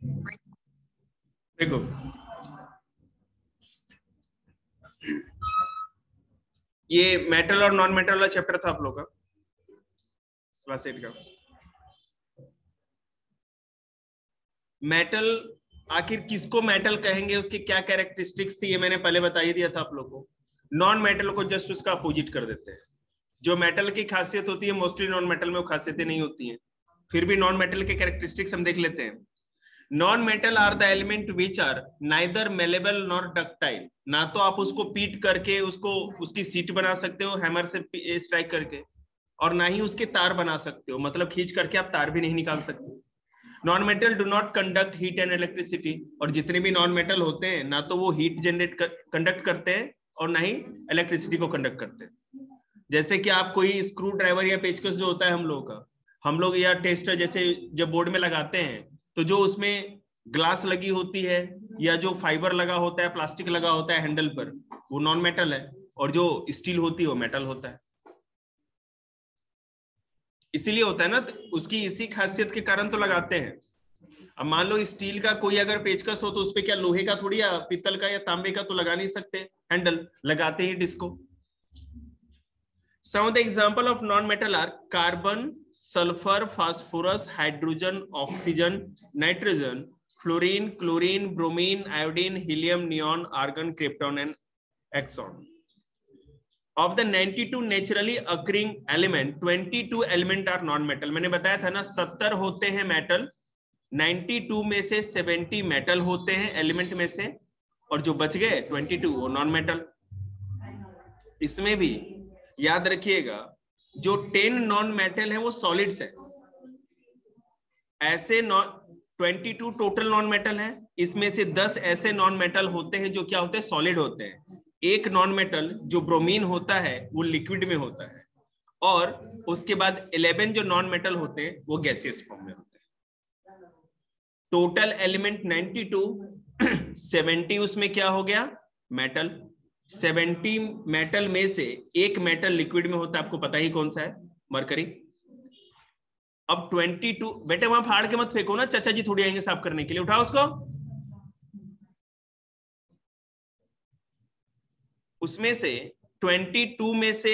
देखो ये मेटल और नॉन मेटल वाला चैप्टर था आप लोग का क्लास 8 का। मेटल आखिर किसको मेटल कहेंगे, उसकी क्या कैरेक्टरिस्टिक्स थी, ये मैंने पहले बता ही दिया था आप लोग को। नॉन मेटल को जस्ट उसका अपोजिट कर देते हैं। जो मेटल की खासियत होती है मोस्टली नॉन मेटल में वो खासियतें नहीं होती हैं, फिर भी नॉन मेटल के कैरेक्टरिस्टिक्स हम देख लेते हैं। Non metal are the element which are neither malleable nor ductile. ना तो आप उसको पीट करके उसको उसकी सीट बना सकते हो हैमर से स्ट्राइक करके, और ना ही उसके तार बना सकते हो, मतलब खींच करके आप तार भी नहीं निकाल सकते। Non metal do not conduct heat and electricity, और जितने भी नॉन मेटल होते हैं ना तो वो हीट कंडक्ट करते हैं और ना ही इलेक्ट्रिसिटी को कंडक्ट करते हैं। जैसे कि आप कोई स्क्रू ड्राइवर या पेचकस जो होता है हम लोग या टेस्टर जैसे जब बोर्ड में लगाते हैं, तो जो उसमें ग्लास लगी होती है या जो फाइबर लगा होता है, प्लास्टिक लगा होता है हैंडल पर, वो नॉन मेटल है, और जो स्टील होती है वो मेटल होता है। इसीलिए होता है ना, उसकी इसी खासियत के कारण तो लगाते हैं। अब मान लो स्टील का कोई अगर पेचकस हो तो उसपे क्या लोहे का थोड़ी या पीतल का या तांबे का तो लगा नहीं सकते हैंडल, लगाते ही disco. Some of the example of non-metal are carbon, sulfur, phosphorus, hydrogen, oxygen, nitrogen, fluorine, chlorine, bromine, iodine, helium, neon, argon, krypton and xenon. Of the 92 naturally occurring element, 22 element are non-metal. मैंने बताया था ना 70 होते हैं metal, 92 में से 70 metal होते हैं एलिमेंट में से, और जो बच गए 22 वो नॉन मेटल। इसमें भी याद रखिएगा जो 10 नॉन मेटल है वो सॉलिड्स है। ऐसे 22 टोटल नॉन मेटल है, इसमें से 10 ऐसे नॉन मेटल होते हैं जो क्या होते हैं, सॉलिड होते हैं। एक नॉन मेटल जो ब्रोमीन होता है वो लिक्विड में होता है, और उसके बाद 11 जो नॉन मेटल होते हैं वो गैसियस फॉर्म में होते हैं। टोटल एलिमेंट 92, 70 उसमें क्या हो गया, मेटल। 70 मेटल में से एक मेटल लिक्विड में होता है, आपको पता ही कौन सा है, मरकरी। अब 22, बेटे वहां फाड़ के मत फेंको ना, चाचा जी थोड़ी आएंगे साफ करने के लिए, उठाओ उसको। उसमें से 22 में से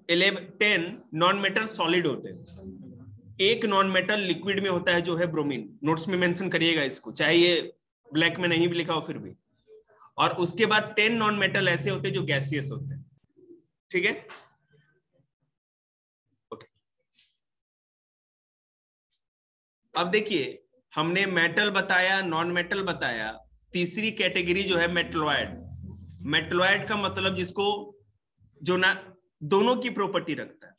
10 नॉन मेटल सॉलिड होते हैं, एक नॉन मेटल लिक्विड में होता है जो है ब्रोमीन। नोट्स में मेंशन करिएगा इसको, चाहे ये ब्लैक में नहीं भी लिखा हो फिर भी। और उसके बाद 10 नॉन मेटल ऐसे होते हैं जो गैसियस होते हैं। ठीक है, ओके। अब देखिए हमने मेटल बताया, नॉन मेटल बताया, तीसरी कैटेगरी जो है मेटलॉयड। मेटलॉयड का मतलब जिसको जो ना दोनों की प्रॉपर्टी रखता है।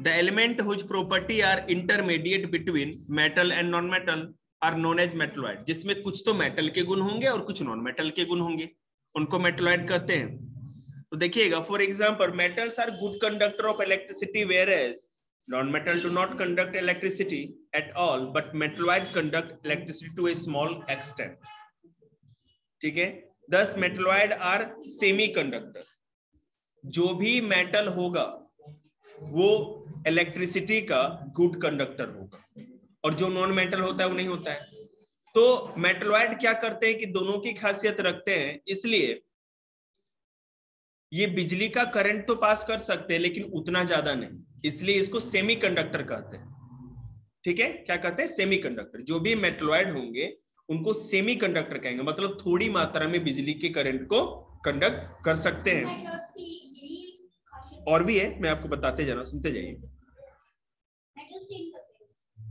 The element whose property are intermediate between metal and non metal are known as metalloid. जिसमें कुछ तो मेटल के गुण होंगे और कुछ नॉन मेटल के गुण होंगे, उनको मेटलॉयड कहते हैं। तो देखिएगा for example metals are good conductor of electricity whereas non metal do not conduct electricity at all but metalloid conduct electricity to a small extent. ठीक है, दस मेटलॉयड आर सेमी कंडक्टर। जो भी मेटल होगा वो इलेक्ट्रिसिटी का good conductor होगा, और जो नॉन मेटल होता है वो नहीं होता है। तो मेटलॉयड क्या करते हैं कि दोनों की खासियत रखते हैं, इसलिए ये बिजली का करंट तो पास कर सकते हैं लेकिन उतना ज्यादा नहीं, इसलिए इसको सेमी कंडक्टर कहते हैं। ठीक है, क्या कहते हैं, सेमी कंडक्टर। जो भी मेटलॉयड होंगे उनको सेमी कंडक्टर कहेंगे, मतलब थोड़ी मात्रा में बिजली के करंट को कंडक्ट कर सकते हैं। और भी है, मैं आपको बताते जा रहा हूं, सुनते जाइए।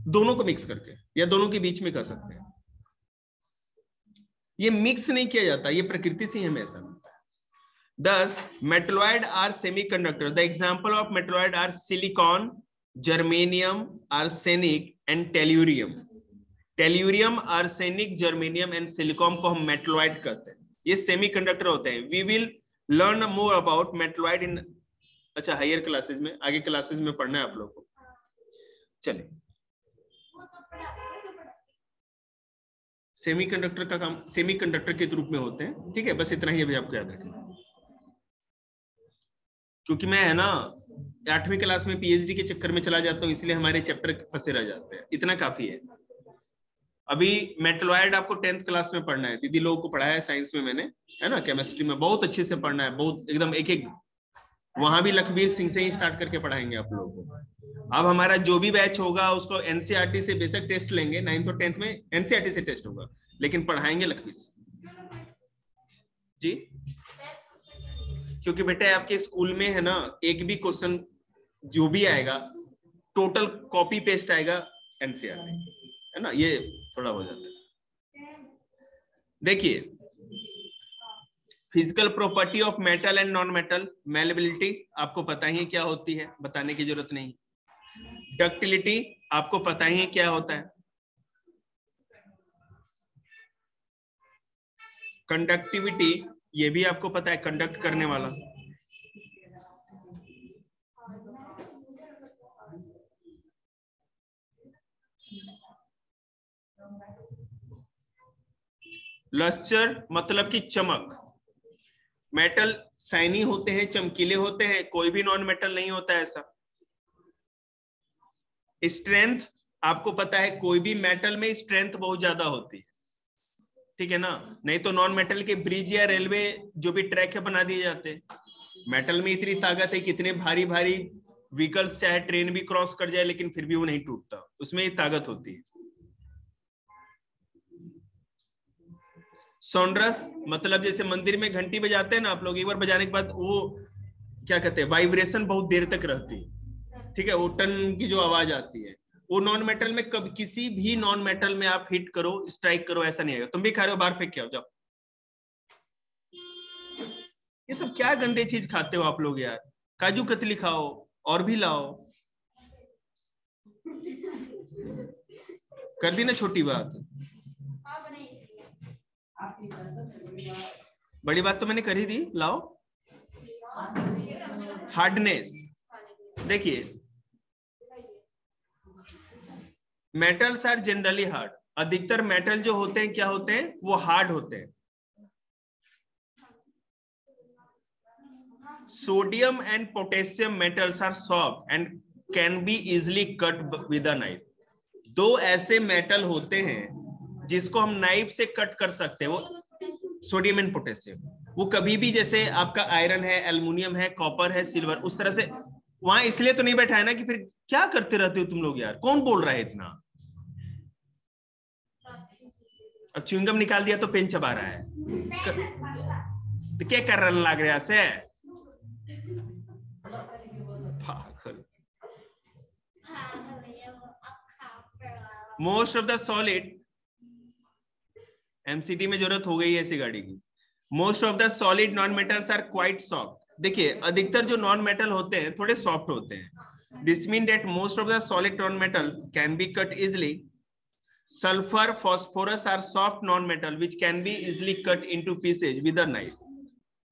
दोनों को मिक्स करके या दोनों के बीच में कर सकते हैं। ये मिक्स नहीं किया जाता, ये प्रकृति से हमें ऐसा मिलता है। Thus, metalloid are semiconductors. The example of metalloid are silicon, germanium, arsenic, and tellurium. Tellurium, arsenic, germanium, and silicon को हम metalloid कहते हैं। ये semiconductor होते हैं। We will learn more about metalloid in अच्छा हायर क्लासेस में, आगे क्लासेस में पढ़ना है आप लोगों को। चलिए, सेमीकंडक्टर का काम सेमीकंडक्टर के रूप में होते हैं। ठीक है, बस इतना ही अभी आपको याद रखना, क्योंकि मैं है ना 8वीं क्लास में पीएचडी के चक्कर में चला जाता हूँ, इसलिए हमारे चैप्टर फंसे रह जाते हैं। इतना काफी है। अभी मेटलॉयड आपको 10th क्लास में पढ़ना है, दीदी लोगों को पढ़ाया है साइंस में मैंने, है ना, केमिस्ट्री में बहुत अच्छे से पढ़ना है, बहुत एकदम एक एक, वहां भी लखबीर सिंह से ही स्टार्ट करके पढ़ाएंगे आप लोगों को। अब हमारा जो भी बैच होगा उसको एनसीईआरटी से बेसिक टेस्ट लेंगे, 9th और 10th में एनसीईआरटी से टेस्ट होगा, लेकिन पढ़ाएंगे लखबीर सिंह जी। क्योंकि बेटा आपके स्कूल में है ना, एक भी क्वेश्चन जो भी आएगा टोटल कॉपी पेस्ट आएगा एनसीईआरटी, है ना, ये थोड़ा हो जाता है। देखिए physical property of metal and non metal, malleability आपको पता ही क्या होती है, बताने की जरूरत नहीं। डक्टिलिटी आपको पता ही क्या होता है। कंडक्टिविटी ये भी आपको पता है, कंडक्ट करने वाला। लस्टर मतलब कि चमक, मेटल शाइनी होते हैं, चमकीले होते हैं, कोई भी नॉन मेटल नहीं होता है ऐसा। स्ट्रेंथ आपको पता है, कोई भी मेटल में स्ट्रेंथ बहुत ज्यादा होती है, ठीक है ना, नहीं तो नॉन मेटल के ब्रिज या रेलवे जो भी ट्रैक है बना दिए जाते हैं। मेटल में इतनी ताकत है, कितने भारी भारी व्हीकल्स चाहे ट्रेन भी क्रॉस कर जाए लेकिन फिर भी वो नहीं टूटता, उसमें ये ताकत होती है। सोनरस मतलब जैसे मंदिर में घंटी बजाते हैं ना आप लोग, एक बार बजाने के बाद वो क्या कहते हैं, वाइब्रेशन बहुत देर तक रहती है, ठीक है, वो टन की जो आवाज आती है, वो नॉन मेटल में कब किसी भी नॉन मेटल में आप हिट करो, स्ट्राइक करो, ऐसा नहीं आएगा। तुम भी खा रहे हो, बाहर फेंक के आओ जाओ। ये सब क्या गंदे चीज खाते हो आप लोग यार, काजू कतली खाओ और भी लाओ। कर दी ना छोटी बात, बड़ी बात तो मैंने कर ही दी, लाओ। हार्डनेस, देखिए मेटल्स आर जनरली हार्ड, अधिकतर मेटल जो होते हैं क्या होते हैं, वो हार्ड होते हैं। Sodium and potassium metals are soft and can be easily cut with a knife. दो ऐसे मेटल होते हैं जिसको हम नाइफ से कट कर सकते हैं, वो सोडियम एंड पोटेशियम। वो कभी भी जैसे आपका आयरन है, एल्युमिनियम है, कॉपर है, सिल्वर, उस तरह से वहां इसलिए तो नहीं बैठा है ना कि फिर क्या करते रहते हो तुम लोग यार, कौन बोल रहा है इतना। अब च्युइंगम निकाल दिया तो पेन चबा रहा है, तो क्या कर रहा लग रहा से most of the solid, MCT में जरूरत हो गई है ऐसी गाड़ी की। Most of the solid non metals are quite soft. देखिए अधिकतर जो नॉन मेटल होते हैं थोड़े सॉफ्ट होते हैं। This mean that most of the solid non metal can be cut easily. Sulphur, phosphorus are soft non metal which can be easily cut into pieces with a knife.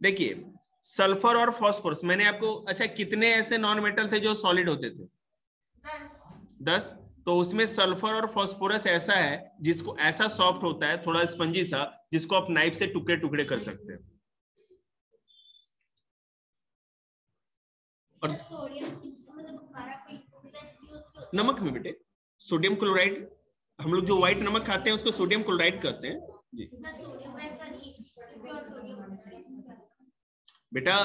देखिए sulphur और phosphorus, मैंने आपको, अच्छा कितने ऐसे non metal थे जो solid होते थे? 10। तो उसमें सल्फर और फास्फोरस ऐसा है जिसको ऐसा सॉफ्ट होता है, थोड़ा स्पंजी सा, जिसको आप नाइफ से टुकड़े टुकड़े कर सकते हैं। और नमक में बेटे सोडियम क्लोराइड, हम लोग जो व्हाइट नमक खाते हैं उसको सोडियम क्लोराइड कहते हैं जी। बेटा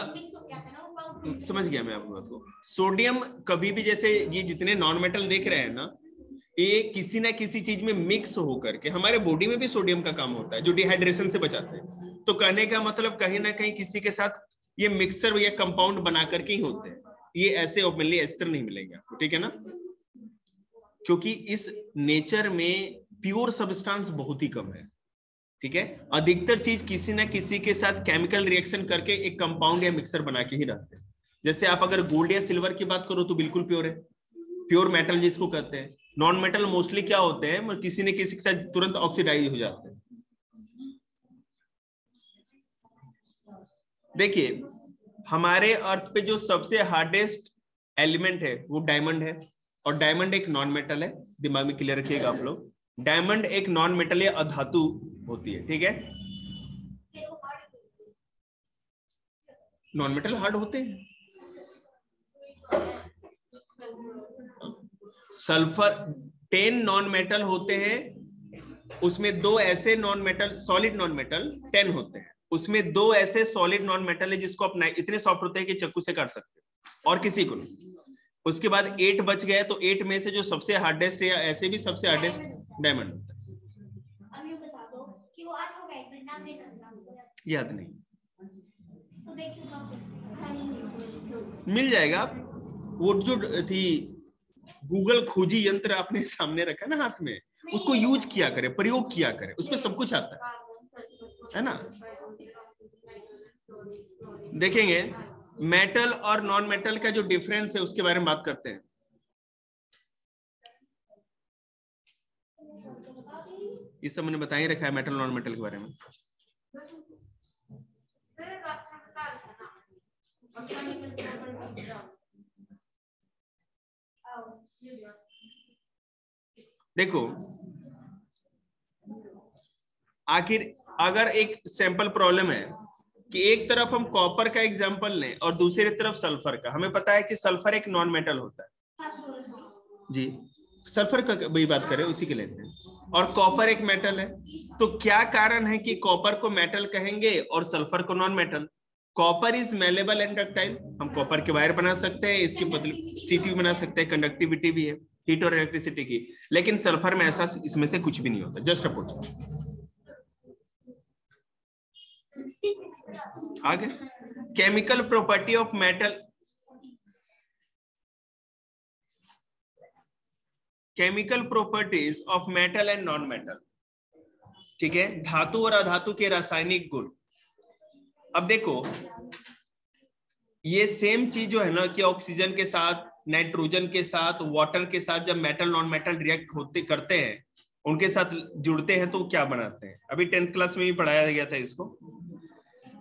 समझ गया मैं आपको बात को। सोडियम कभी भी, जैसे ये जितने नॉन मेटल देख रहे हैं ना, ये किसी ना किसी चीज में मिक्स होकर के, हमारे बॉडी में भी सोडियम का काम होता है जो डिहाइड्रेशन से बचाते हैं। तो कहने का मतलब कहीं ना कहीं किसी के साथ ये मिक्सर या कंपाउंड बना करके ही होते हैं, ये ऐसे ओपनली अस्त्र नहीं मिलेगा आपको, ठीक है ना, क्योंकि इस नेचर में प्योर सब्सटेंस बहुत ही कम है, ठीक है। अधिकतर चीज किसी ना किसी के साथ केमिकल रिएक्शन करके एक कंपाउंड या मिक्सर बना के ही रहते हैं। जैसे आप अगर गोल्ड या सिल्वर की बात करो तो बिल्कुल प्योर है, प्योर मेटल जिसको कहते हैं। नॉन मेटल मोस्टली क्या होते हैं, किसी न किसी के साथ तुरंत ऑक्सीडाइज हो जाते हैं। देखिए हमारे अर्थ पे जो सबसे हार्डेस्ट एलिमेंट है वो डायमंड है, और डायमंड एक नॉन मेटल है, दिमाग में क्लियर रखिएगा आप लोग। डायमंड एक नॉन मेटल या अधातु होती है, ठीक है। नॉन मेटल हार्ड होते हैं। सल्फर 10 नॉन मेटल होते हैं उसमें दो ऐसे non metal, solid non metal 10 होते हैं, उसमें दो ऐसे सॉलिड नॉन मेटल है जिसको अपना इतने सॉफ्ट होते हैं कि चाकू से काट सकते हैं और किसी को नहीं। उसके बाद 8 बच गए, तो 8 में से जो सबसे हार्डेस्ट या ऐसे भी सबसे हार्डेस्ट डायमंड होता है। अब ये बता दो कि वो 8 हो गए, इतना नाम नहीं था, याद नहीं तो देखिए मिल जाएगा। वो जो थी गूगल खोजी यंत्र आपने सामने रखा ना हाथ में, उसको यूज किया करे, प्रयोग किया करे, उसमें सब कुछ आता है ना। देखेंगे मेटल और नॉन मेटल का जो डिफरेंस है उसके बारे में बात करते हैं। ये सब मैंने बता ही रखा है मेटल नॉन मेटल के बारे में। देखो आखिर अगर एक सैंपल प्रॉब्लम है कि एक तरफ हम कॉपर का एग्जांपल लें और दूसरी तरफ सल्फर का, हमें पता है कि सल्फर एक नॉन मेटल होता है जी, सल्फर का वही बात करें उसी के लेते हैं, और कॉपर एक मेटल है। तो क्या कारण है कि कॉपर को मेटल कहेंगे और सल्फर को non metal? Copper is malleable and ductile, हम कॉपर के वायर बना सकते हैं, इसकी पतली सीटी बना सकते हैं, कंडक्टिविटी भी है हीट और इलेक्ट्रिसिटी की। लेकिन सल्फर में ऐसा इसमें से कुछ भी नहीं होता। Just opposite. आगे chemical property of metal, chemical properties of metal and non metal, ठीक है, धातु और अधातु के रासायनिक गुण। अब देखो ये सेम चीज जो है ना कि ऑक्सीजन के साथ, नाइट्रोजन के साथ, वाटर के साथ जब मेटल नॉन मेटल रिएक्ट होते करते हैं, उनके साथ जुड़ते हैं तो क्या बनाते हैं? अभी 10th क्लास में भी पढ़ाया गया था इसको।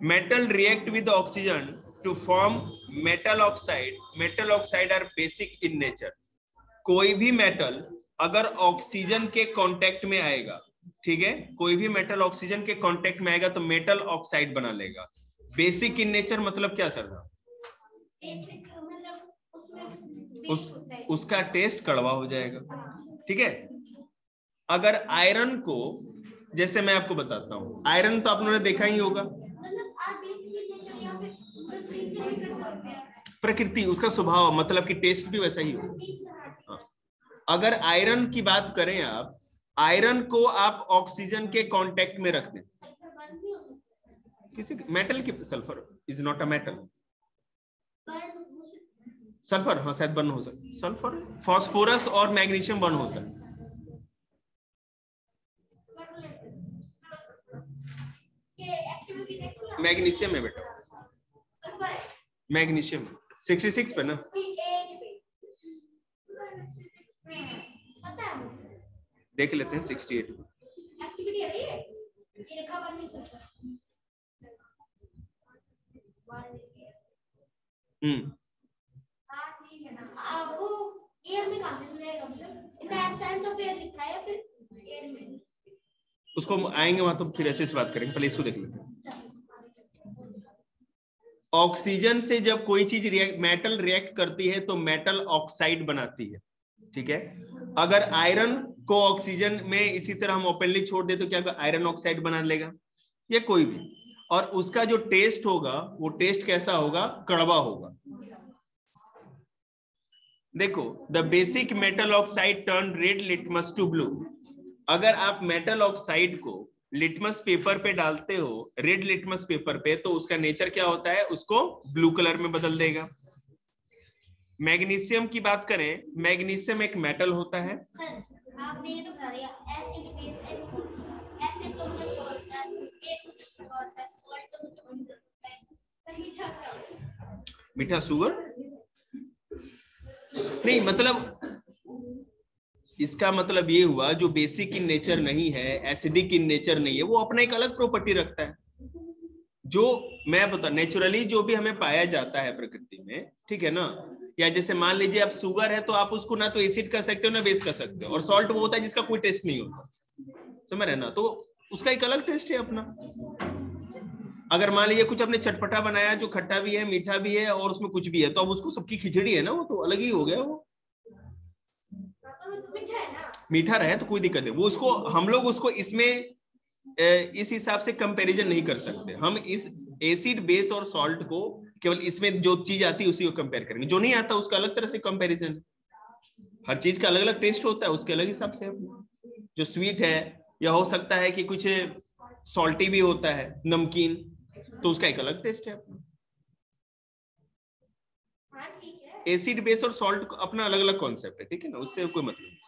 Metal react with oxygen to form metal oxide, metal oxide are basic in nature. कोई भी मेटल अगर ऑक्सीजन के कांटेक्ट में आएगा, ठीक है, कोई भी मेटल ऑक्सीजन के कांटेक्ट में आएगा तो मेटल ऑक्साइड बना लेगा। बेसिक इन नेचर मतलब क्या सर? उसका टेस्ट कड़वा हो जाएगा, ठीक है। अगर आयरन को, जैसे मैं आपको बताता हूं, आयरन तो आप लोगों ने देखा ही होगा, प्रकृति उसका स्वभाव, मतलब कि टेस्ट भी वैसा ही होगा। अगर आयरन की बात करें आप, आयरन को आप ऑक्सीजन के कांटेक्ट में रख दें, किसी मेटल की, sulphur is not a metal, sulphur हाँ शायद बर्न हो सकता है, सल्फर, फास्फोरस और मैग्नीशियम बर्न होता है। मैग्नीशियम है बेटा, मैग्नीशियम 66 पे ना, देख लेते हैं 68 पे। उसको आएंगे वहां तो फिर ऐसे बात करेंगे, पहले इसको देख लेते हैं। ऑक्सीजन से जब कोई चीज मेटल रिएक्ट करती है तो मेटल ऑक्साइड बनाती है, ठीक है। अगर आयरन को ऑक्सीजन में इसी तरह हम ओपनली छोड़ दे तो क्या आयरन ऑक्साइड बना लेगा, या कोई भी, और उसका जो टेस्ट होगा वो टेस्ट कैसा होगा? कड़वा होगा। देखो the basic metal oxide turn red litmus to blue. अगर आप मेटल ऑक्साइड को लिटमस पेपर पे डालते हो, रेड लिटमस पेपर पे, तो उसका नेचर क्या होता है? उसको ब्लू कलर में बदल देगा। मैग्नीशियम की बात करें, मैग्नीशियम एक मेटल होता है। आपने ये तो बता दिया, एसिड बेस, एसिड तो मतलब होता है, बेस होता है, सॉल्ट तो मतलब होता है, मीठा क्या होता है? मीठा शुगर नहीं, मतलब इसका मतलब ये हुआ जो बेसिक इन नेचर नहीं है, एसिडिक इन नेचर नहीं है, वो अपना एक अलग प्रॉपर्टी रखता है। जो मैं बता, नेचुरली जो भी हमें पाया जाता है प्रकृति में, ठीक है ना, या जैसे मान लीजिए आप शुगर है तो आप उसको ना तो एसिड कर सकते हो ना बेस कर सकते हो, और सॉल्ट वो होता है जिसका कोई टेस्ट नहीं होता, समझ रहे ना, तो उसका एक अलग टेस्ट है अपना। अगर मान लीजिए कुछ आपने चटपटा बनाया जो खट्टा भी है, मीठा भी है और उसमें कुछ भी है, तो अब उसको सबकी खिचड़ी है ना, वो तो अलग ही हो गया, वो मीठा रहे तो कोई दिक्कत नहीं, वो उसको हम लोग उसको इसमें इस हिसाब से कंपैरिजन नहीं कर सकते। हम इस एसिड बेस और सॉल्ट को केवल इसमें जो चीज आती है उसी को कंपेयर करेंगे, जो नहीं आता उसका अलग तरह से कंपैरिजन। हर चीज का अलग अलग टेस्ट होता है, उसके अलग हिसाब से जो स्वीट है, या हो सकता है कि कुछ सॉल्टी भी होता है, नमकीन, तो उसका एक अलग टेस्ट है अपना। एसिड बेस और सॉल्ट अपना अलग अलग कॉन्सेप्ट है, ठीक है ना, उससे कोई मतलब नहीं।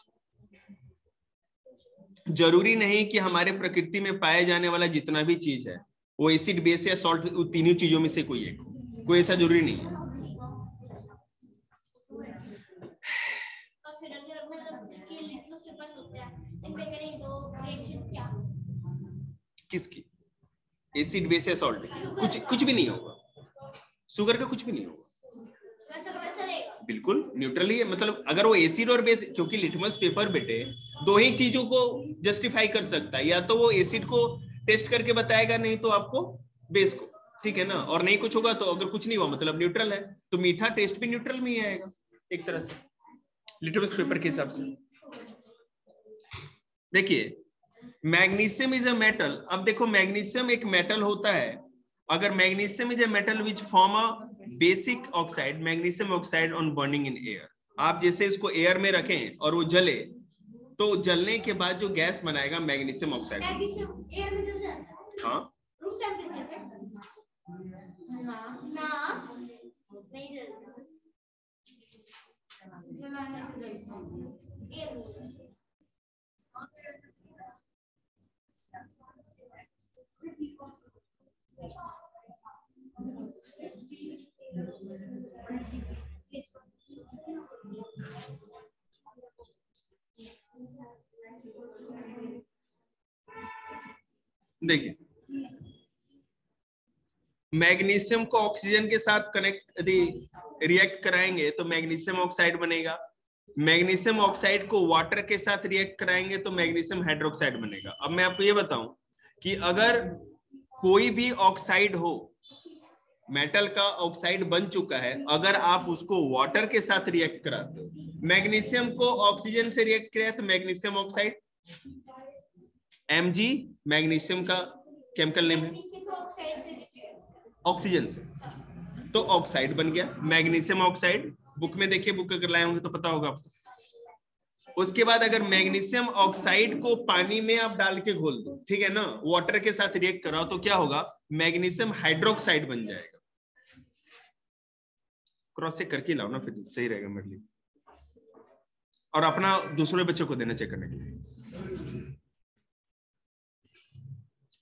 जरूरी नहीं कि हमारे प्रकृति में पाए जाने वाला जितना भी चीज है वो एसिड बेस या सॉल्ट, तीनों चीजों में से कोई एक, कोई ऐसा जरूरी नहीं है। किसकी? एसिड बेस या सॉल्ट? कुछ भी नहीं होगा, शुगर का कुछ भी नहीं होगा, बिल्कुल न्यूट्रल ही है। मतलब अगर वो एसिड और बेस, क्योंकि लिटमस पेपर बेटे दो ही चीजों को जस्टिफाई कर सकता है, या तो वो एसिड को टेस्ट करके बताएगा, नहीं तो आपको बेस को, ठीक है ना, और नहीं कुछ होगा तो अगर कुछ नहीं हुआ मतलब न्यूट्रल है, तो मीठा टेस्ट भी न्यूट्रल में ही आएगा एक तरह से लिटमस पेपर के हिसाब से। देखिए मैग्नीशियम इज अ मेटल। अब देखो मैग्नीशियम एक मेटल होता है, अगर magnesium is a metal which form a basic oxide, magnesium oxide on burning in air. आप जैसे इसको एयर में रखें और वो जले, तो जलने के बाद जो गैस बनाएगा मैग्नीशियम ऑक्साइड। एयर में जल जाता है? हाँ, रूम टेंपरेचर पे ना नहीं जलता। देखिए मैग्नीशियम को ऑक्सीजन के साथ कनेक्ट यदि रिएक्ट कराएंगे तो मैग्नीशियम ऑक्साइड बनेगा। मैग्नीशियम ऑक्साइड को वाटर के साथ रिएक्ट कराएंगे तो मैग्नीशियम हाइड्रोक्साइड बनेगा। अब मैं आपको ये बताऊं कि अगर कोई भी ऑक्साइड हो, मेटल का ऑक्साइड बन चुका है, अगर आप उसको वाटर के साथ रिएक्ट कराते हो, मैग्नीशियम को ऑक्सीजन से रिएक्ट कराए तो मैग्नीशियम ऑक्साइड, Mg मैग्नीशियम का केमिकल नेम है, ऑक्सीजन से, तो ऑक्साइड बन गया मैग्नीशियम ऑक्साइड। बुक में देखिए, बुक अगर लाए होंगे तो पता होगा आपको। उसके बाद अगर मैग्नीशियम ऑक्साइड को पानी में आप डाल के घोल दो, ठीक है ना, वाटर के साथ रिएक्ट कराओ, तो क्या होगा, मैग्नीशियम हाइड्रोक्साइड बन जाएगा। क्रॉस चेक करके लाओ ना, फिर सही रहेगा मेरे लिए, और अपना दूसरे बच्चों को देना चेक करने के लिए।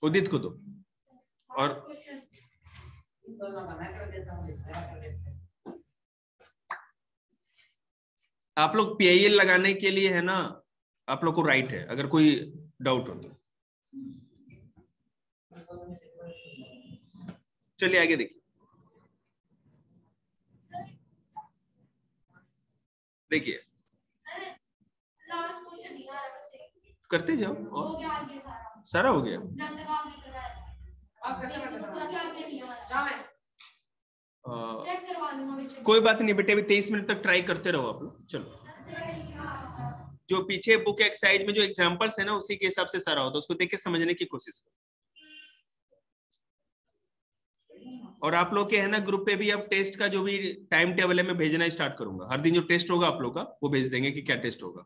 उदित को दो। और आप लोग PIL लगाने के लिए है ना, आप लोग को राइट है, अगर कोई डाउट हो तो। चलिए आगे देखिए। देखिए करते जाओ, और सारा हो गया। कोई बात नहीं बेटे, अभी 23 मिनट तक ट्राई करते रहो आप लोग। चलो, जो पीछे बुक एक्सरसाइज में जो एग्जांपल्स है ना, उसी के हिसाब से सारा होता है, उसको देख के समझने की कोशिश करो। और आप लोग के है ना ग्रुप पे भी अब टेस्ट का जो भी टाइम टेबल है मैं भेजना स्टार्ट करूंगा। हर दिन जो टेस्ट होगा आप लोग का वो भेज देंगे कि क्या टेस्ट होगा।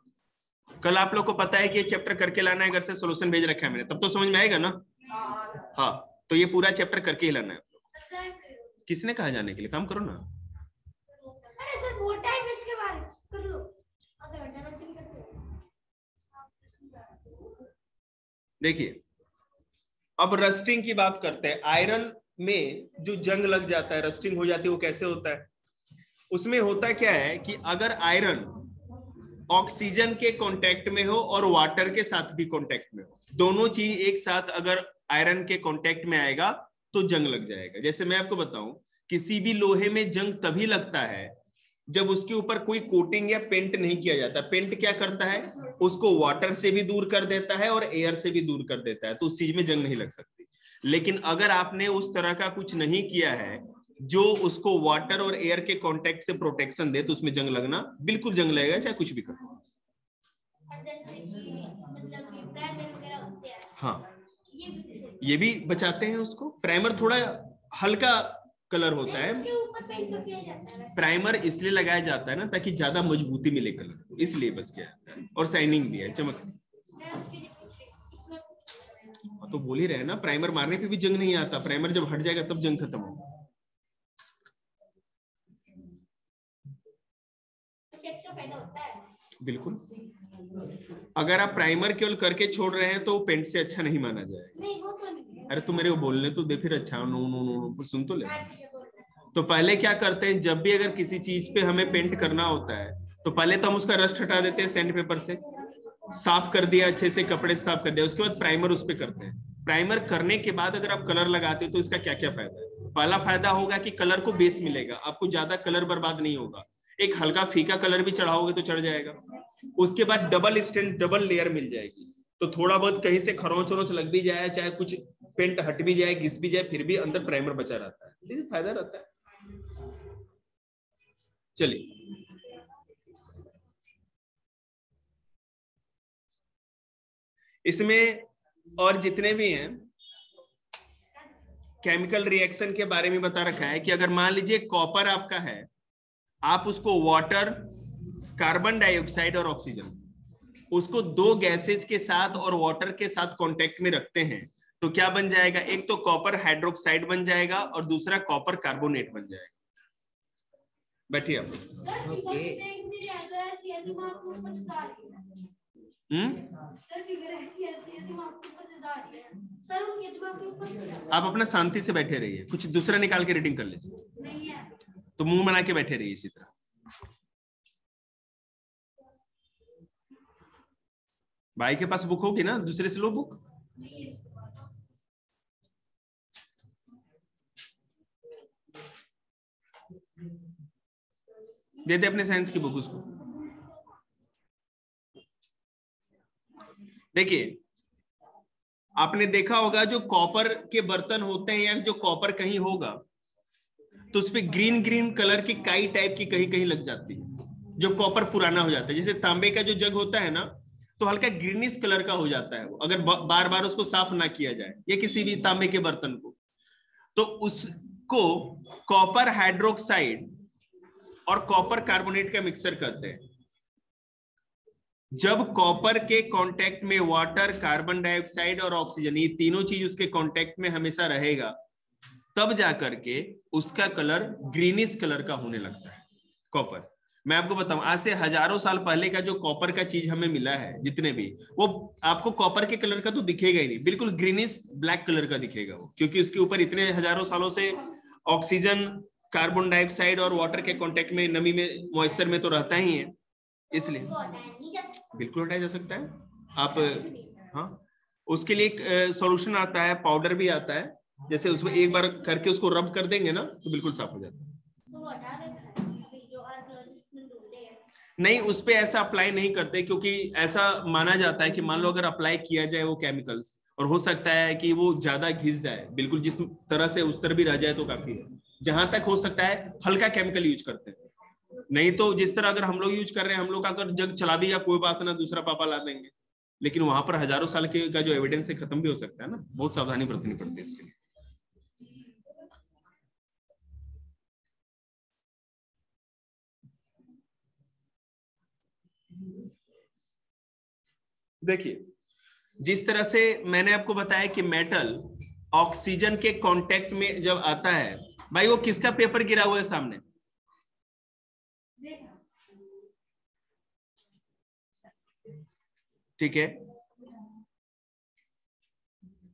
कल आप लोग को पता है कि ये चैप्टर करके लाना है, घर से सोल्यूशन भेज रखा है मैंने, तब तो समझ में आएगा ना। हाँ, तो ये पूरा चैप्टर करके ही लाना है। किसने कहा जाने के लिए, काम करो ना। अरे सर बहुत टाइम इसके बाद कर लो। देखिए अब रस्टिंग की बात करते हैं। आयरन में जो जंग लग जाता है, रस्टिंग हो जाती है, वो कैसे होता है? उसमें होता क्या है कि अगर आयरन ऑक्सीजन के कांटेक्ट में हो और वाटर के साथ भी कांटेक्ट में हो, दोनों चीज एक साथ अगर आयरन के कांटेक्ट में आएगा तो जंग लग जाएगा। जैसे मैं आपको बताऊं, किसी भी लोहे में जंग तभी लगता है जब उसके ऊपर कोई कोटिंग या पेंट नहीं किया जाता। पेंट क्या करता है, उसको वाटर से भी दूर कर देता है और एयर से भी दूर कर देता है, तो उस चीज में जंग नहीं लग सकती। लेकिन अगर आपने उस तरह का कुछ नहीं किया है जो उसको वाटर और एयर के कांटेक्ट से प्रोटेक्शन दे, तो उसमें जंग लगना बिल्कुल जंग लगेगा, चाहे कुछ भी करो। हाँ, ये भी बचाते हैं उसको। प्राइमर थोड़ा हल्का कलर होता है, प्राइमर इसलिए लगाया जाता है ना ताकि ज्यादा मजबूती मिले कलर, इसलिए बस किया जाता है, और शाइनिंग भी है, चमक। तो बोल ही रहे हैं ना, प्राइमर मारने पे भी जंग नहीं आता, प्राइमर जब हट जाएगा तब जंग खत्म होगा। बिल्कुल, अगर आप प्राइमर केवल करके छोड़ रहे हैं तो पेंट से अच्छा नहीं माना जाएगा। अरे तू मेरे को बोलने तो दे फिर, अच्छा नो नो नो सुन तो ले। तो पहले क्या करते हैं, जब भी अगर किसी चीज पे हमें पेंट करना होता है तो पहले तो हम उसका रस्ट हटा देते हैं, सैंड पेपर से साफ कर दिया, अच्छे से कपड़े से साफ कर दिया, उसके बाद प्राइमर उस पर करते हैं। प्राइमर करने के बाद अगर आप कलर लगाते हो तो इसका क्या क्या फायदा है? पहला फायदा होगा कि कलर को बेस मिलेगा, आपको ज्यादा कलर बर्बाद नहीं होगा। एक हल्का फीका कलर भी चढ़ाओगे तो चढ़ जाएगा। उसके बाद डबल स्टैंड, डबल लेयर मिल जाएगी, तो थोड़ा बहुत कहीं से खरोंच वरोच लग भी जाए, चाहे कुछ पेंट हट भी जाए, घिस भी जाए, फिर भी अंदर प्राइमर बचा रहता है, इससे फायदा रहता है। चलिए, इसमें और जितने भी हैं केमिकल रिएक्शन के बारे में बता रखा है कि अगर मान लीजिए कॉपर आपका है, आप उसको वाटर, कार्बन डाइऑक्साइड और ऑक्सीजन, उसको दो गैसेज के साथ और वाटर के साथ कांटेक्ट में रखते हैं तो क्या बन जाएगा? एक तो कॉपर हाइड्रोक्साइड बन जाएगा और दूसरा कॉपर कार्बोनेट बन जाएगा। बैठिए आप। आप अपना शांति से बैठे रहिए, कुछ दूसरा निकाल के रीडिंग कर लीजिए, तो मुंह बना के बैठे रहिए इसी तरह। भाई के पास बुक होगी ना, दूसरे से लो बुक। दे दे अपने साइंस की बुक उसको। देखिए, आपने देखा होगा जो कॉपर के बर्तन होते हैं या जो कॉपर कहीं होगा तो उसपे ग्रीन ग्रीन कलर की काई टाइप की कहीं कहीं लग जाती है, जो कॉपर पुराना हो जाता है। जैसे तांबे का जो जग होता है ना, तो हल्का ग्रीनिश कलर का हो जाता है वो, अगर बार बार उसको साफ ना किया जाए, या किसी भी तांबे के बर्तन को, तो उसको कॉपर हाइड्रोक्साइड और कॉपर कार्बोनेट का मिक्सर करते हैं। जब कॉपर के कांटेक्ट में वाटर, कार्बन डाइऑक्साइड और ऑक्सीजन, ये तीनों चीज उसके कांटेक्ट में हमेशा रहेगा, तब जाकर के उसका कलर ग्रीनिश कलर का होने लगता है कॉपर। मैं आपको बताऊं, आज से हजारों साल पहले का जो कॉपर का चीज हमें मिला है, जितने भी, वो आपको कॉपर के कलर का तो दिखेगा ही नहीं, बिल्कुल ग्रीनिश ब्लैक कलर का दिखेगा वो, क्योंकि उसके ऊपर इतने हजारों सालों से ऑक्सीजन, कार्बन डाइऑक्साइड और वाटर के कांटेक्ट में, नमी में, मॉइस्चर में तो रहता ही है, इसलिए बिल्कुल हटाया जा सकता है। आप हाँ, उसके लिए एक सॉल्यूशन आता है, पाउडर भी आता है, जैसे उसमें एक बार करके उसको रब कर देंगे ना तो बिल्कुल साफ हो जाता है। नहीं, उस पे ऐसा अप्लाई नहीं करते, क्योंकि ऐसा माना जाता है कि मान लो अगर अप्लाई किया जाए वो केमिकल्स, और हो सकता है कि वो ज्यादा घिस जाए, बिल्कुल जिस तरह से उस तरह भी रह जाए तो काफी है। जहां तक हो सकता है हल्का केमिकल यूज करते हैं, नहीं तो जिस तरह अगर हम लोग यूज कर रहे हैं, हम लोग अगर जग चला भी या कोई बात ना, दूसरा पापा ला देंगे, लेकिन वहां पर हजारों साल के का जो एविडेंस है खत्म भी हो सकता है ना, बहुत सावधानी बरतनी पड़ती है इसके लिए। देखिए, जिस तरह से मैंने आपको बताया कि मेटल ऑक्सीजन के कांटेक्ट में जब आता है, भाई वो किसका पेपर गिरा हुआ है सामने? ठीक है,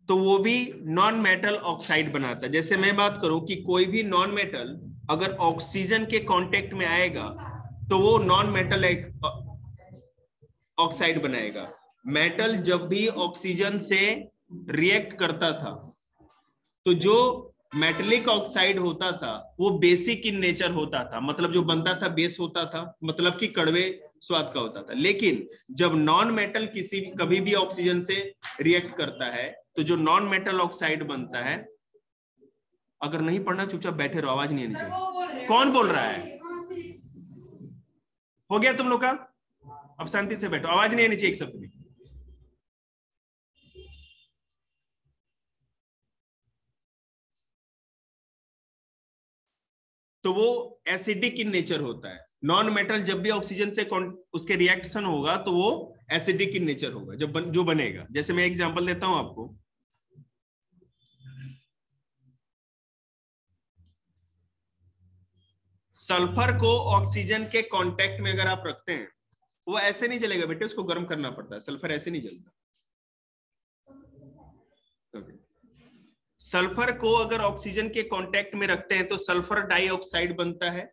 तो वो भी नॉन मेटल ऑक्साइड बनाता है। जैसे मैं बात करूं कि कोई भी नॉन मेटल अगर ऑक्सीजन के कांटेक्ट में आएगा तो वो नॉन मेटल ऑक्साइड बनाएगा। मेटल जब भी ऑक्सीजन से रिएक्ट करता था तो जो मेटेलिक ऑक्साइड होता था वो बेसिक इन नेचर होता था, मतलब जो बनता था बेस होता था, मतलब कि कड़वे स्वाद का होता था। लेकिन जब नॉन मेटल किसी कभी भी ऑक्सीजन से रिएक्ट करता है तो जो नॉन मेटल ऑक्साइड बनता है, अगर नहीं पढ़ना चुपचाप बैठे रहो, आवाज नहीं आनी चाहिए। कौन बोल रहा है? हो गया तुम लोग का? अब शांति से बैठो, आवाज नहीं आनी चाहिए एक शब्द भी। तो वो एसिडिक इन नेचर होता है। नॉन मेटल जब भी ऑक्सीजन से उसके रिएक्शन होगा तो वो एसिडिक इन नेचर होगा जो बनेगा। जैसे मैं एग्जांपल देता हूं आपको, सल्फर को ऑक्सीजन के कांटेक्ट में अगर आप रखते हैं, वो ऐसे नहीं जलेगा बेटे, उसको गर्म करना पड़ता है। सल्फर ऐसे नहीं जलता। सल्फर को अगर ऑक्सीजन के कांटेक्ट में रखते हैं तो सल्फर डाइऑक्साइड बनता है,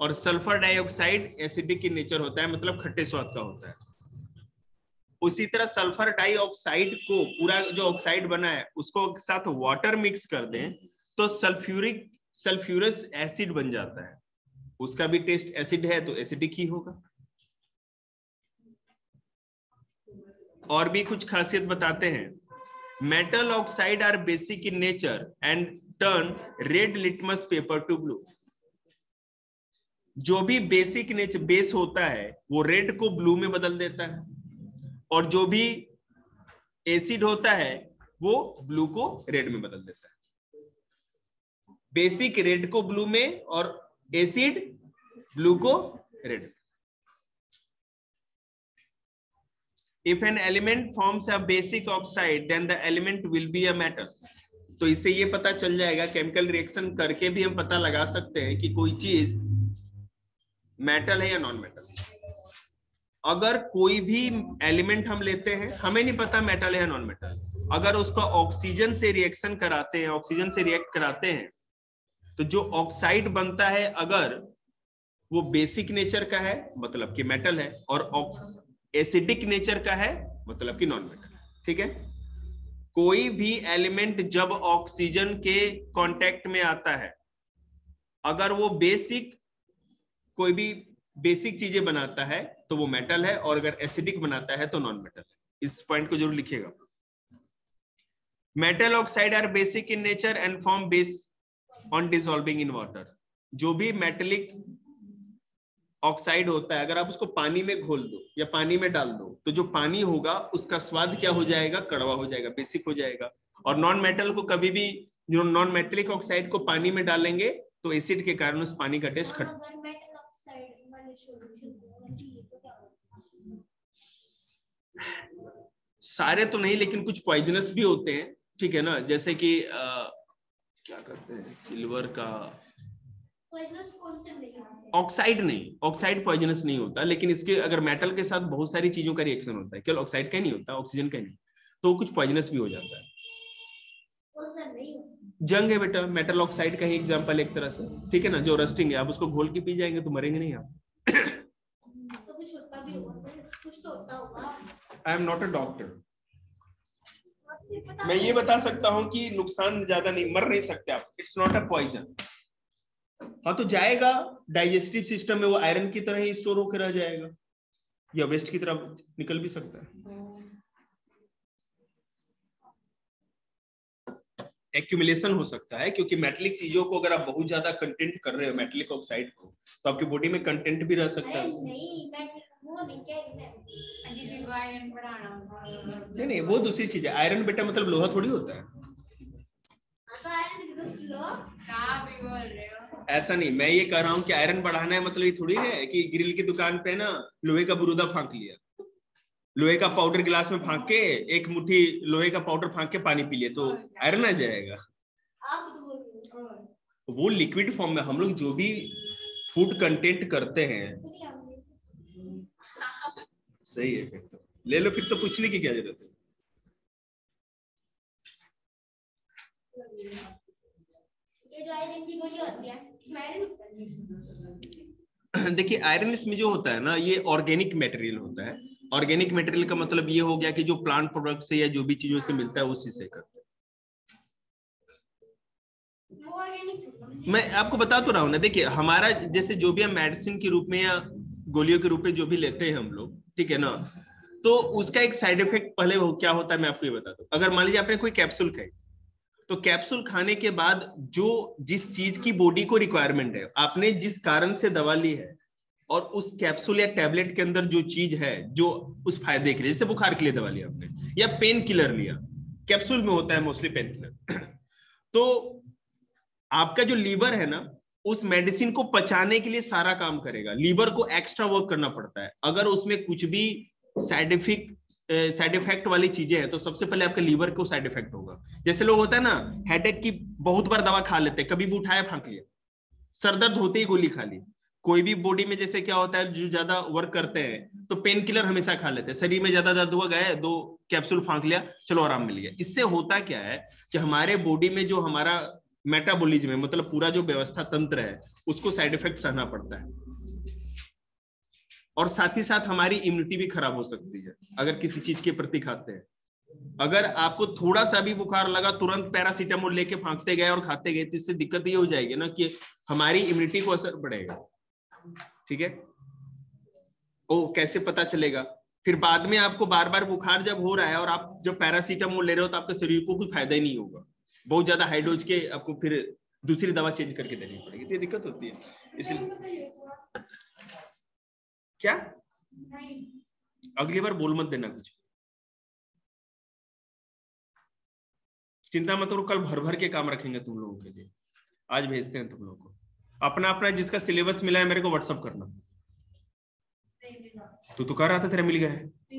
और sulphur dioxide acidic in nature होता है, मतलब खट्टे स्वाद का होता है। उसी तरह सल्फर डाइऑक्साइड को, पूरा जो ऑक्साइड बना है उसको साथ वाटर मिक्स कर दें तो सल्फ्यूरस एसिड बन जाता है। उसका भी टेस्ट एसिड है तो एसिडिक ही होगा। और भी कुछ खासियत बताते हैं। Metal oxide are basic in nature and turn red litmus paper to blue. जो भी बेसिक नेचर बेस होता है वो रेड को ब्लू में बदल देता है, और जो भी एसिड होता है वो ब्लू को रेड में बदल देता है। बेसिक रेड को ब्लू में और एसिड ब्लू को red. If an element forms a basic oxide, then the element will be a metal. तो इससे ये पता चल जाएगा, केमिकल रिएक्शन करके भी हम पता लगा सकते हैं कि कोई चीज मेटल है या नॉन मेटल। अगर कोई भी एलिमेंट हम लेते हैं, हमें नहीं पता मेटल है या नॉन मेटल, अगर उसका ऑक्सीजन से रिएक्शन कराते हैं, ऑक्सीजन से रिएक्ट कराते हैं, तो जो ऑक्साइड बनता है अगर वो बेसिक नेचर का है मतलब कि मेटल है, और एसिडिक नेचर का है मतलब कि नॉन मेटल। ठीक है। कोई भी एलिमेंट जब ऑक्सीजन के कांटेक्ट में आता है, अगर वो कोई भी बेसिक चीजें बनाता है तो वो मेटल है, और अगर एसिडिक बनाता है तो नॉन मेटल है। इस पॉइंट को जरूर लिखिएगा। Metal oxide are basic in nature and form base on dissolving in water. जो भी मेटेलिक ऑक्साइड होता है, अगर आप उसको पानी में घोल दो या पानी में डाल दो, तो जो पानी होगा उसका स्वाद क्या हो जाएगा, कड़वा हो जाएगा, बेसिक हो जाएगा। और नॉन मेटल को कभी भी, जो नॉन मेटेलिक ऑक्साइड को पानी में डालेंगे तो एसिड के कारण उस पानी का टेस्ट सारे तो नहीं, लेकिन कुछ पॉइजनस भी होते हैं। ठीक है ना, जैसे कि क्या करते हैं, सिल्वर का ऑक्साइड नहीं, ऑक्साइड पॉइजनस नहीं होता, लेकिन इसके अगर मेटल के साथ बहुत सारी चीजों का रिएक्शन होता है, केवल ऑक्साइड का ही नहीं होता, ऑक्सीजन का ही नहीं, तो कुछ पॉइजनस भी हो जाता है। जंग है बेटा, मेटल ऑक्साइड का ही एग्जांपल एक तरह से। ठीक है ना, जो रस्टिंग है, आप उसको घोल के पी जाएंगे तो मरेंगे नहीं आप। तो कुछ होता भी होगा, कुछ तो होता होगा। I am not a doctor. मैं ये बता सकता हूं कि नुकसान ज्यादा नहीं, मर नहीं सकते आप। It's not a poison. हाँ तो जाएगा डाइजेस्टिव सिस्टम में, वो आयरन की तरह ही स्टोर होकर रह जाएगा, या वेस्ट की तरफ निकल भी सकता है। एक्यूमुलेशन हो सकता है, क्योंकि मेटलिक चीजों को अगर आप बहुत ज्यादा कंटेंट कर रहे हो, मेटलिक ऑक्साइड को, तो आपकी बॉडी में कंटेंट भी रह सकता है। नहीं, वो दूसरी चीज है। आयरन बेटा मतलब लोहा थोड़ी होता है। ऐसा नहीं, मैं ये कह रहा हूँ कि आयरन बढ़ाना है मतलब ये थोड़ी है कि ग्रिल की दुकान पे ना लोहे का बुरूदा फांक लिया, लोहे का पाउडर गिलास में फांक के एक मुट्ठी लोहे का पाउडर फांक के पानी पी लिए तो आयरन आ जाएगा। वो लिक्विड फॉर्म में हम लोग जो भी फूड कंटेंट करते हैं, सही है, फिर तो ले लो, फिर तो पूछने की क्या जरूरत है। देखिए आयरन इसमें जो होता है ना, ये ऑर्गेनिक मटेरियल होता है। ऑर्गेनिक मटेरियल का मतलब ये हो गया कि जो प्लांट प्रोडक्ट से या जो भी चीजों से मिलता है उसी से करते हैं। मैं आपको बता तो रहा हूँ ना, देखिए हमारा जैसे जो भी हम मेडिसिन के रूप में या गोलियों के रूप में जो भी लेते हैं हम लोग, ठीक है ना, तो उसका एक साइड इफेक्ट पहले क्या होता है मैं आपको ये बताता हूँ। अगर मान लीजिए आपने कोई कैप्सूल खाई, तो कैप्सूल खाने के बाद जो जिस चीज की बॉडी को रिक्वायरमेंट है, आपने जिस कारण से दवा ली है और उस कैप्सूल या टैबलेट के अंदर जो चीज है जो उस फायदे के लिए, जैसे बुखार के लिए दवा लिया आपने या पेन किलर लिया, कैप्सूल में होता है मोस्टली पेन किलर, तो आपका जो लीवर है ना उस मेडिसिन को पचाने के लिए सारा काम करेगा। लीवर को एक्स्ट्रा वर्क करना पड़ता है। अगर उसमें कुछ भी साइड इफेक्ट वाली चीजें हैं तो सबसे पहले आपके लीवर को साइड इफेक्ट होगा। जैसे लोग होता है ना हेडेक की बहुत बार दवा खा लेते हैं, कभी भी उठाया फांक लिया, सर दर्द होते ही गोली खा ली। कोई भी बॉडी में जैसे क्या होता है जो ज्यादा वर्क करते हैं तो पेन किलर हमेशा खा लेते हैं, शरीर में ज्यादा दर्द हुआ गए 2 कैप्सूल फांक लिया, चलो आराम मिल गया। इससे होता क्या है कि हमारे बॉडी में जो हमारा मेटाबॉलिज्म है, मतलब पूरा जो व्यवस्था तंत्र है, उसको साइड इफेक्ट सहना पड़ता है। और साथ ही साथ हमारी इम्यूनिटी भी खराब हो सकती है अगर किसी चीज के प्रति खाते हैं। अगर आपको थोड़ा सा भी बुखार लगा तुरंत पैरासीटामोल लेके फांकते गए और खाते गए तो इससे दिक्कत ये हो जाएगी ना कि हमारी इम्यूनिटी को असर पड़ेगा। ठीक है, ओ कैसे पता चलेगा? फिर बाद में आपको बार बार बुखार जब हो रहा है और आप जब पैरासीटामोल ले रहे हो तो आपके शरीर को कुछ फायदा ही नहीं होगा, बहुत ज्यादा हाई डोज के आपको फिर दूसरी दवा चेंज करके देनी पड़ेगी, तो ये दिक्कत होती है। इसलिए क्या अगली बार बोल मत देना कुछ, चिंता मत करो, कल भर भर के काम रखेंगे तुम लोगों के लिए। आज भेजते हैं तुम लोगों को अपना अपना जिसका सिलेबस मिला है मेरे को व्हाट्सअप करना। तू कह रहा था तेरा मिल गया है, तो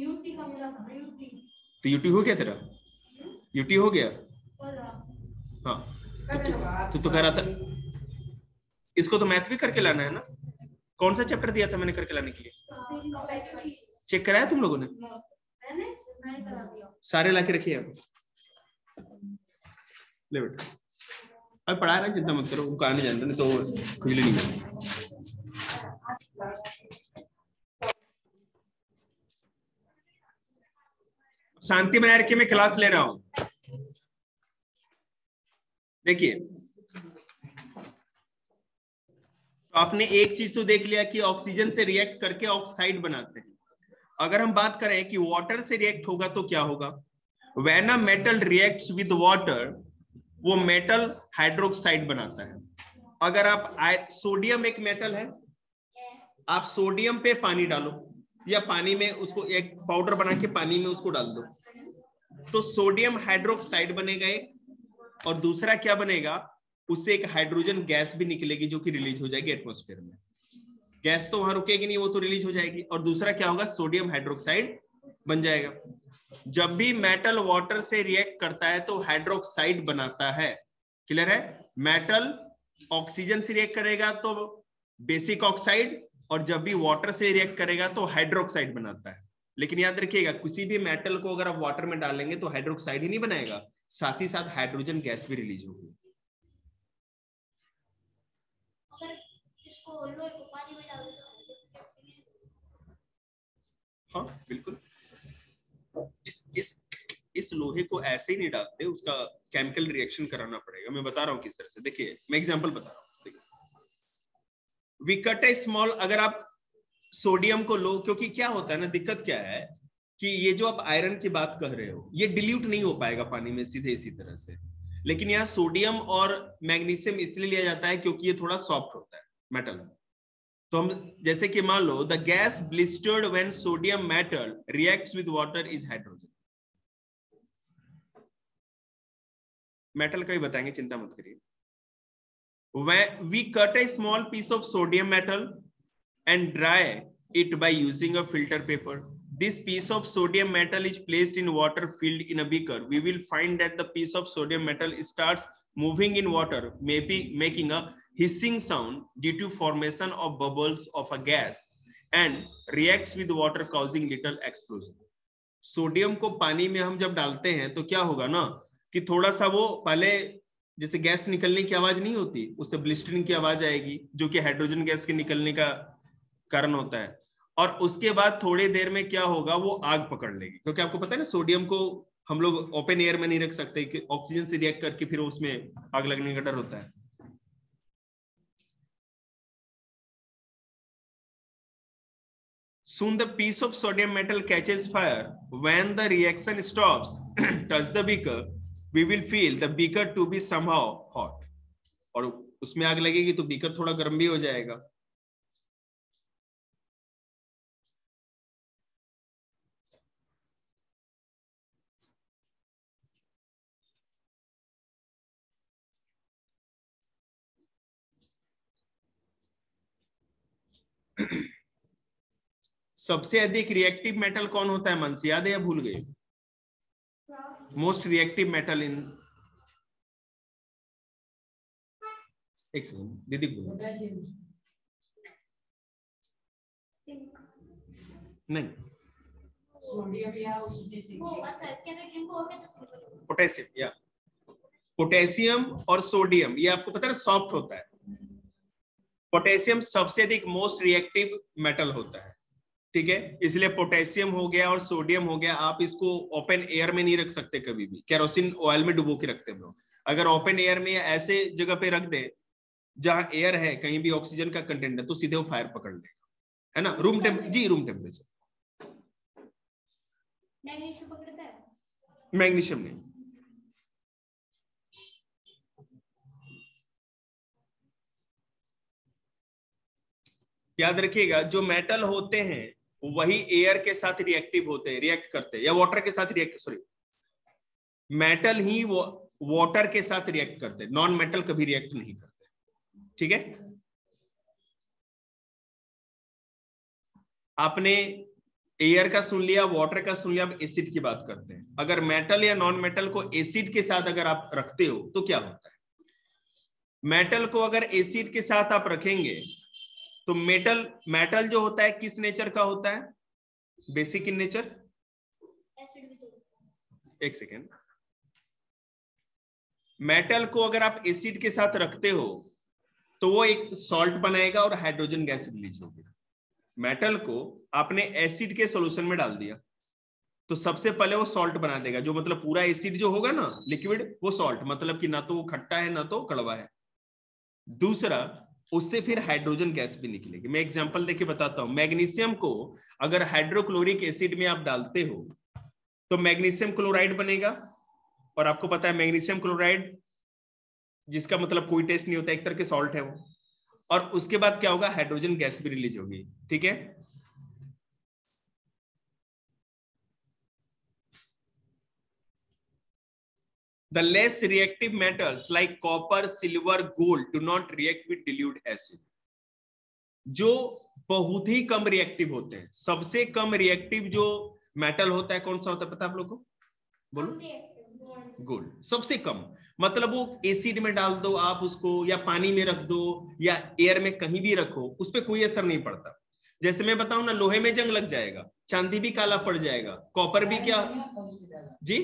यूटी हो गया तेरा? यूटी हो गया? हाँ तो कह रहा था इसको तो मैथ भी करके लाना है ना। कौन सा चैप्टर दिया था मैंने करके लाने के लिए? चेक कराया तुम लोगों ने? सारे लाके रखिए आप, ले बेटा। अब पढ़ा रहा, चिंता मत करो, उनको आने जानते नहीं तो खुजली नहीं है। शांति बनाए रखिए, मैं क्लास ले रहा हूं। देखिए तो आपने एक चीज तो देख लिया कि ऑक्सीजन से रिएक्ट करके ऑक्साइड बनाते हैं। अगर हम बात करें कि वाटर से रिएक्ट होगा तो क्या होगा? When a metal reacts with water, वो मेटल हाइड्रोक्साइड बनाता है। अगर आप सोडियम एक मेटल है, आप सोडियम पे पानी डालो या पानी में उसको एक पाउडर बना के पानी में उसको डाल दो तो सोडियम हाइड्रोक्साइड बनेगा एक, और दूसरा क्या बनेगा, उससे एक हाइड्रोजन गैस भी निकलेगी जो कि रिलीज हो जाएगी एटमॉस्फेयर में। गैस तो वहां रुकेगी नहीं, वो तो रिलीज हो जाएगी, और दूसरा क्या होगा, सोडियम हाइड्रोक्साइड बन जाएगा। जब भी मेटल वाटर से रिएक्ट करता है तो हाइड्रोक्साइड बनाता है। क्लियर है? मेटल ऑक्सीजन से रिएक्ट करेगा तो बेसिक ऑक्साइड, और जब भी वाटर से रिएक्ट करेगा तो हाइड्रोक्साइड बनाता है। लेकिन याद रखिएगा किसी भी मेटल को अगर आप वाटर में डालेंगे तो हाइड्रोक्साइड ही नहीं बनाएगा, साथ ही साथ हाइड्रोजन गैस भी रिलीज होगी। हाँ बिल्कुल, इस लोहे को ऐसे ही नहीं डालते, उसका केमिकल रिएक्शन कराना पड़ेगा। मैं बता रहा हूँ किस तरह से। देखिए मैं एग्जांपल बता रहा हूँ। वी कट ए स्मॉल, अगर आप सोडियम को लो, क्योंकि क्या होता है ना, दिक्कत क्या है कि ये जो आप आयरन की बात कर रहे हो ये डिल्यूट नहीं हो पाएगा पानी में सीधे इसी तरह से, लेकिन यहाँ सोडियम और मैग्नीशियम इसलिए लिया जाता है क्योंकि ये थोड़ा सॉफ्ट होता है मेटल। तो हम जैसे कि मान लो the gas blistered when sodium metal reacts with water is hydrogen. Metal का ही बताएंगे, चिंता मत करिए। When we cut a small piece of sodium metal and dry it by using a filter paper, this piece of sodium metal is placed in water filled in a beaker. We will find that the piece of sodium metal starts moving in water, maybe making a hissing sound due to formation of bubbles of a gas and reacts with water causing little explosion. Sodium को पानी में हम जब डालते हैं तो क्या होगा ना कि थोड़ा सा वो पहले जैसे गैस निकलने की आवाज नहीं होती, उससे ब्लिस्टरिंग की आवाज आएगी जो कि हाइड्रोजन गैस के निकलने का कारण होता है। और उसके बाद थोड़ी देर में क्या होगा, वो आग पकड़ लेगी, क्योंकि आपको पता है ना सोडियम को हम लोग ओपन एयर में नहीं रख सकते कि ऑक्सीजन से रिएक्ट करके फिर उसमें आग लगने का डर होता है। Soon the piece of sodium metal catches fire. When the reaction stops, touch the beaker, we will feel the beaker to be somehow hot. और उसमें आग लगेगी तो बीकर थोड़ा गर्म भी हो जाएगा। सबसे अधिक रिएक्टिव मेटल कौन होता है मन से याद है या भूल गए? मोस्ट रिएक्टिव मेटल इन, एक सेकंड दीदी बोलो। नहीं, पोटेशियम या पोटेशियम और सोडियम, ये आपको पता है सॉफ्ट होता है। पोटेशियम सबसे अधिक मोस्ट रिएक्टिव मेटल होता है, ठीक है, इसलिए पोटेशियम हो गया और सोडियम हो गया। आप इसको ओपन एयर में नहीं रख सकते कभी भी, केरोसिन ऑयल में डुबो के रखते हैं लोग। अगर ओपन एयर में ऐसे जगह पे रख दे जहां एयर है, कहीं भी ऑक्सीजन का कंटेंट है, तो सीधे वो फायर पकड़ लेगा, है ना। Room temperature. मैग्नीशियम पकड़ता है? मैग्नीशियम नहीं। याद रखिएगा, जो मेटल होते हैं वही एयर के साथ रिएक्टिव होते हैं, रिएक्ट करते हैं, या वाटर के साथ मेटल ही वो वाटर के साथ रिएक्ट करते हैं, नॉन मेटल कभी रिएक्ट नहीं करते, ठीक है। आपने एयर का सुन लिया, वाटर का सुन लिया, अब एसिड की बात करते हैं। अगर मेटल या नॉन मेटल को एसिड के साथ अगर आप रखते हो तो क्या होता है? मेटल को अगर एसिड के साथ आप रखेंगे तो मेटल जो होता है किस नेचर का होता है? Basic in nature. एक सेकेंड, मेटल को अगर आप एसिड के साथ रखते हो तो वो एक सॉल्ट बनाएगा और हाइड्रोजन गैस रिलीज होगी। मेटल को आपने एसिड के सॉल्यूशन में डाल दिया तो सबसे पहले वो सॉल्ट बना देगा, जो मतलब पूरा एसिड जो होगा ना लिक्विड, वो सॉल्ट, मतलब कि ना तो वो खट्टा है ना तो कड़वा है। दूसरा, उससे फिर हाइड्रोजन गैस भी निकलेगी। मैं एग्जांपल देके बताता हूं। मैग्नीशियम को अगर हाइड्रोक्लोरिक एसिड में आप डालते हो तो मैग्नीशियम क्लोराइड बनेगा, और आपको पता है मैग्नीशियम क्लोराइड जिसका मतलब कोई टेस्ट नहीं होता, एक तरह के सॉल्ट है वो। और उसके बाद क्या होगा? हाइड्रोजन गैस भी रिलीज होगी, ठीक है। The less reactive metals like copper, silver, gold do not react with dilute acid. जो बहुत ही कम रिएक्टिव होते हैं, सबसे कम रिएक्टिव जो मेटल होता है कौन सा होता है पता है आप लोगों को? बोलो। गोल्ड सबसे कम, मतलब वो एसिड में डाल दो आप उसको, या पानी में रख दो, या एयर में कहीं भी रखो, उस पर कोई असर नहीं पड़ता। जैसे मैं बताऊं ना, लोहे में जंग लग जाएगा, चांदी भी काला पड़ जाएगा, कॉपर भी क्या जी,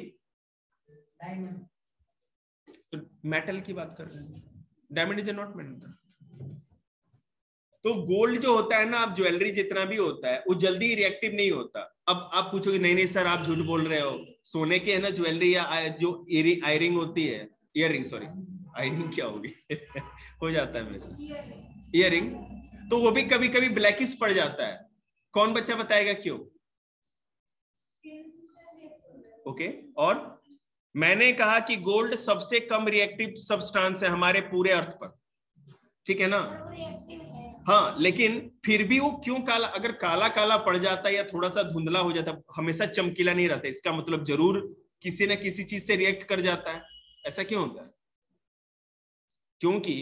तो मेटल की बात कर रहे हैं, डायमंड इज नॉट मेटल। तो गोल्ड जो होता है ना, आप ज्वेलरी जितना भी होता है वो जल्दी रिएक्टिव नहीं होता। अब आप पूछोगे नहीं सर आप झूठ बोल रहे हो, सोने के है ना ज्वेलरी या जो ईयरिंग होती है, ईयरिंग सॉरी आयरिंग क्या होगी हो जाता है मेरे से ईयरिंग, तो वो भी कभी कभी ब्लैकिश पड़ जाता है। कौन बच्चा बताएगा क्यों? ओके, और मैंने कहा कि गोल्ड सबसे कम रिएक्टिव सब्सटेंस है हमारे पूरे अर्थ पर, ठीक है ना। हाँ, लेकिन फिर भी वो क्यों काला, अगर काला काला पड़ जाता है या थोड़ा सा धुंधला हो जाता है, हमेशा चमकीला नहीं रहता, इसका मतलब जरूर किसी ना किसी चीज से रिएक्ट कर जाता है। ऐसा क्यों होता है? क्योंकि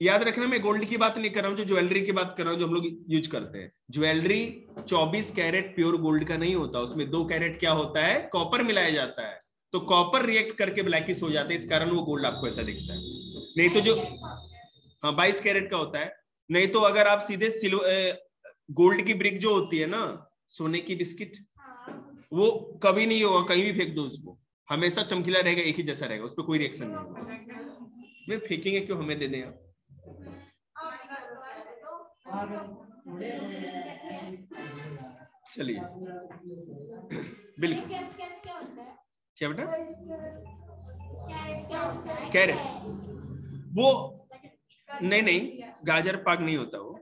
याद रखना, मैं गोल्ड की बात नहीं कर रहा हूं, जो ज्वेलरी की बात कर रहा हूं, जो हम लोग यूज करते हैं। ज्वेलरी 24 कैरेट प्योर गोल्ड का नहीं होता, उसमें 2 कैरेट क्या होता है? कॉपर मिलाया जाता है। तो कॉपर रिएक्ट करके ब्लैकिश हो जाता है, इस कारण वो गोल्ड आपको ऐसा दिखता है। नहीं तो जो हाँ 22 कैरेट का होता है। नहीं तो अगर आप सीधे गोल्ड की ब्रिक जो होती है ना, सोने की बिस्किट, वो कभी नहीं होगा, कहीं भी फेंक दो उसको, हमेशा चमकीला रहेगा, एक ही जैसा रहेगा, उस पर कोई रिएक्शन नहीं होगा। मैं फेंकेंगे क्यों, हमें दे दें आप। चलिए बिल्कुल, क्या बेटा? कैरेट वो नहीं, गाजर पाक नहीं होता वो,